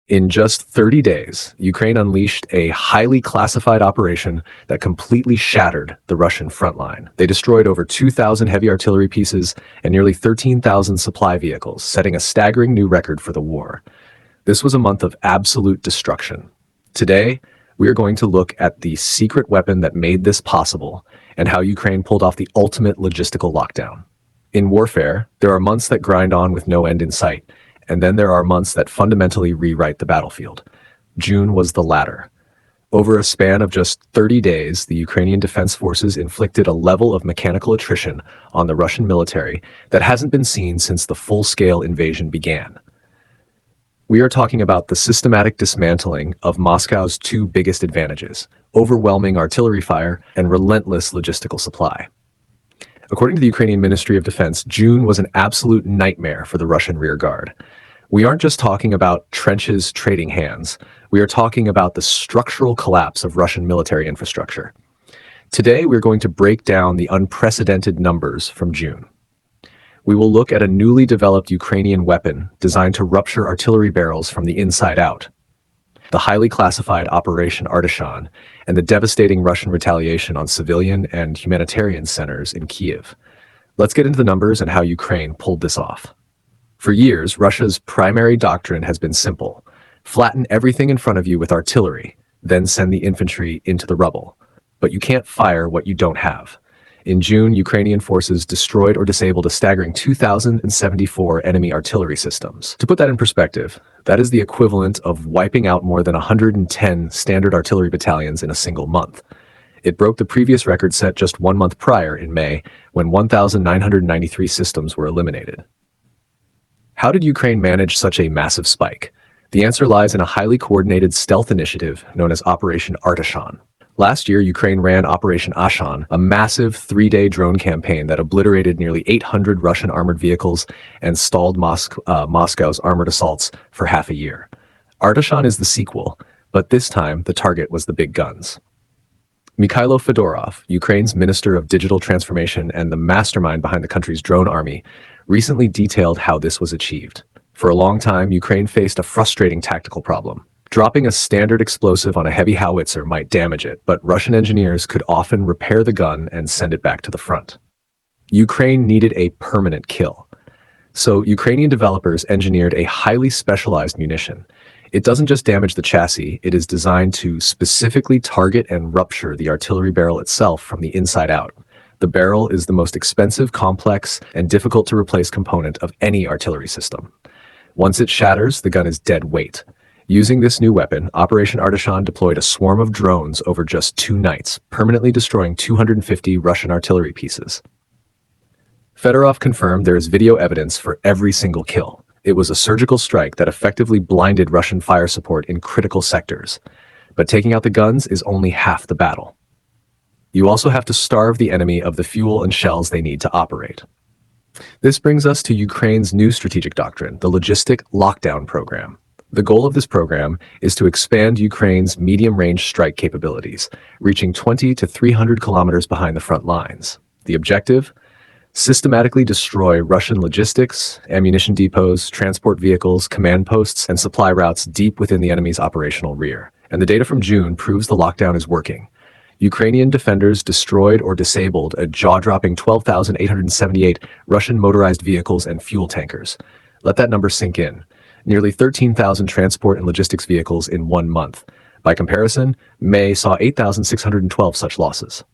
In just 30 days, Ukraine unleashed a highly classified operation that completely shattered the Russian front line. They destroyed over 2,000 heavy artillery pieces and nearly 13,000 supply vehicles, setting a staggering new record for the war. This was a month of absolute destruction. Today, we are going to look at the secret weapon that made this possible and how Ukraine pulled off the ultimate logistical lockdown. In warfare, there are months that grind on with no end in sight, and then there are months that fundamentally rewrite the battlefield. June was the latter. Over a span of just 30 days, the Ukrainian Defense Forces inflicted a level of mechanical attrition on the Russian military that hasn't been seen since the full-scale invasion began. We are talking about the systematic dismantling of Moscow's two biggest advantages: overwhelming artillery fire and relentless logistical supply. According to the Ukrainian Ministry of Defense, June was an absolute nightmare for the Russian rear guard. We aren't just talking about trenches trading hands. We are talking about the structural collapse of Russian military infrastructure. Today, we're going to break down the unprecedented numbers from June. We will look at a newly developed Ukrainian weapon designed to rupture artillery barrels from the inside out, the highly classified Operation Artishan, and the devastating Russian retaliation on civilian and humanitarian centers in Kyiv. Let's get into the numbers and how Ukraine pulled this off. For years, Russia's primary doctrine has been simple: flatten everything in front of you with artillery, then send the infantry into the rubble. But you can't fire what you don't have. In June, Ukrainian forces destroyed or disabled a staggering 2,074 enemy artillery systems. To put that in perspective, that is the equivalent of wiping out more than 110 standard artillery battalions in a single month. It broke the previous record set just 1 month prior in May, when 1,993 systems were eliminated. How did Ukraine manage such a massive spike? The answer lies in a highly coordinated stealth initiative known as Operation Artishan. Last year, Ukraine ran Operation Ashan, a massive 3-day drone campaign that obliterated nearly 800 Russian armored vehicles and stalled Moscow's armored assaults for half a year. Artishan is the sequel, but this time the target was the big guns. Mikhailo Fedorov, Ukraine's Minister of Digital Transformation and the mastermind behind the country's drone army, recently detailed how this was achieved. For a long time, Ukraine faced a frustrating tactical problem. Dropping a standard explosive on a heavy howitzer might damage it, but Russian engineers could often repair the gun and send it back to the front. Ukraine needed a permanent kill. So Ukrainian developers engineered a highly specialized munition. It doesn't just damage the chassis, it is designed to specifically target and rupture the artillery barrel itself from the inside out. The barrel is the most expensive, complex, and difficult to replace component of any artillery system. Once it shatters, the gun is dead weight. Using this new weapon, Operation Artishan deployed a swarm of drones over just 2 nights, permanently destroying 250 Russian artillery pieces. Fedorov confirmed there is video evidence for every single kill. It was a surgical strike that effectively blinded Russian fire support in critical sectors. But taking out the guns is only half the battle. You also have to starve the enemy of the fuel and shells they need to operate. This brings us to Ukraine's new strategic doctrine, the Logistical Lockdown program. The goal of this program is to expand Ukraine's medium-range strike capabilities, reaching 20 to 300 kilometers behind the front lines. The objective? Systematically destroy Russian logistics, ammunition depots, transport vehicles, command posts, and supply routes deep within the enemy's operational rear. And the data from June proves the lockdown is working. Ukrainian defenders destroyed or disabled a jaw-dropping 12,878 Russian motorized vehicles and fuel tankers. Let that number sink in. Nearly 13,000 transport and logistics vehicles in 1 month. By comparison, May saw 8,612 such losses.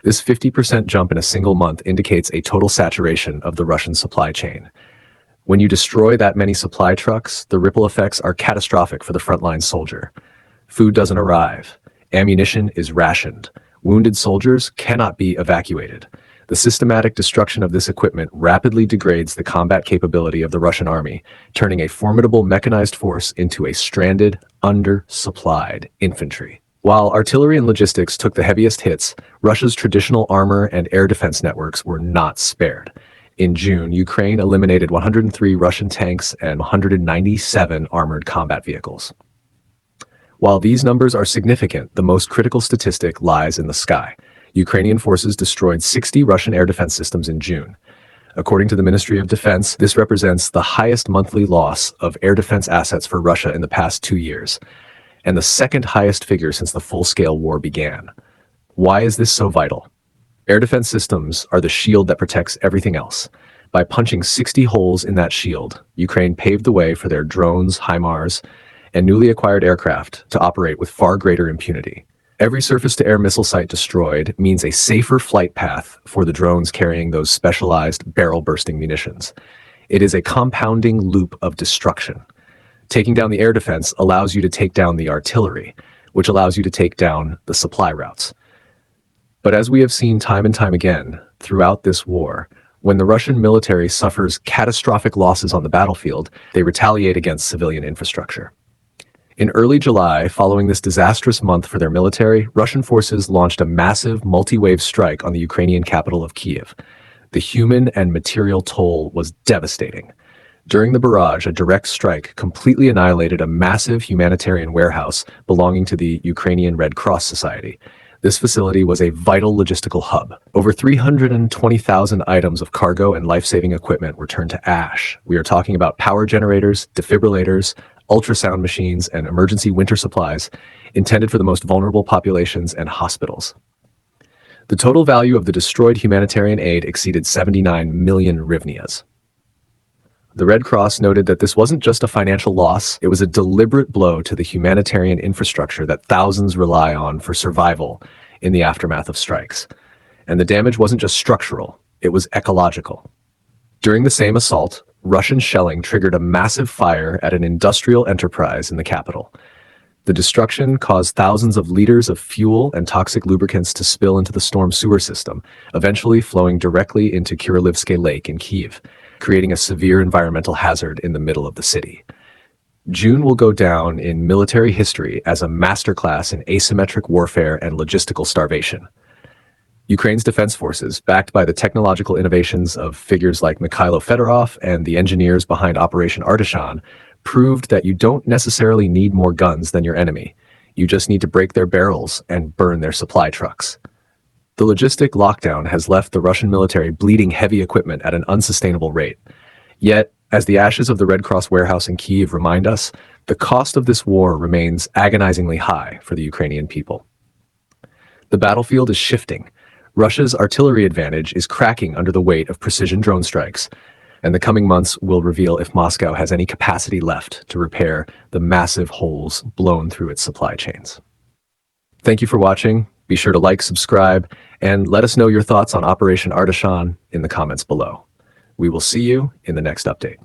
This 50% jump in a single month indicates a total saturation of the Russian supply chain. When you destroy that many supply trucks, the ripple effects are catastrophic for the frontline soldier. Food doesn't arrive. Ammunition is rationed. Wounded soldiers cannot be evacuated. The systematic destruction of this equipment rapidly degrades the combat capability of the Russian army, turning a formidable mechanized force into a stranded, undersupplied infantry. While artillery and logistics took the heaviest hits, Russia's traditional armor and air defense networks were not spared. In June, Ukraine eliminated 103 Russian tanks and 197 armored combat vehicles. While these numbers are significant, the most critical statistic lies in the sky. Ukrainian forces destroyed 60 Russian air defense systems in June. According to the Ministry of Defense, this represents the highest monthly loss of air defense assets for Russia in the past 2 years, and the second highest figure since the full-scale war began. Why is this so vital? Air defense systems are the shield that protects everything else. By punching 60 holes in that shield, Ukraine paved the way for their drones, HIMARS, and newly acquired aircraft to operate with far greater impunity. Every surface-to-air missile site destroyed means a safer flight path for the drones carrying those specialized barrel-bursting munitions. It is a compounding loop of destruction. Taking down the air defense allows you to take down the artillery, which allows you to take down the supply routes. But as we have seen time and time again throughout this war, when the Russian military suffers catastrophic losses on the battlefield, they retaliate against civilian infrastructure. In early July, following this disastrous month for their military, Russian forces launched a massive multi-wave strike on the Ukrainian capital of Kyiv. The human and material toll was devastating. During the barrage, a direct strike completely annihilated a massive humanitarian warehouse belonging to the Ukrainian Red Cross Society. This facility was a vital logistical hub. Over 320,000 items of cargo and life-saving equipment were turned to ash. We are talking about power generators, defibrillators, ultrasound machines, and emergency winter supplies intended for the most vulnerable populations and hospitals. The total value of the destroyed humanitarian aid exceeded 79 million hryvnias. The Red Cross noted that this wasn't just a financial loss, it was a deliberate blow to the humanitarian infrastructure that thousands rely on for survival in the aftermath of strikes. And the damage wasn't just structural, it was ecological. During the same assault, Russian shelling triggered a massive fire at an industrial enterprise in the capital. The destruction caused thousands of liters of fuel and toxic lubricants to spill into the storm sewer system, eventually flowing directly into Kirilivske Lake in Kyiv, creating a severe environmental hazard in the middle of the city. June will go down in military history as a masterclass in asymmetric warfare and logistical starvation. Ukraine's defense forces, backed by the technological innovations of figures like Mikhailo Fedorov and the engineers behind Operation Artishan, proved that you don't necessarily need more guns than your enemy. You just need to break their barrels and burn their supply trucks. The logistic lockdown has left the Russian military bleeding heavy equipment at an unsustainable rate. Yet, as the ashes of the Red Cross warehouse in Kyiv remind us, the cost of this war remains agonizingly high for the Ukrainian people. The battlefield is shifting. Russia's artillery advantage is cracking under the weight of precision drone strikes, and the coming months will reveal if Moscow has any capacity left to repair the massive holes blown through its supply chains. Thank you for watching. Be sure to like, subscribe, and let us know your thoughts on Operation Artishan in the comments below. We will see you in the next update.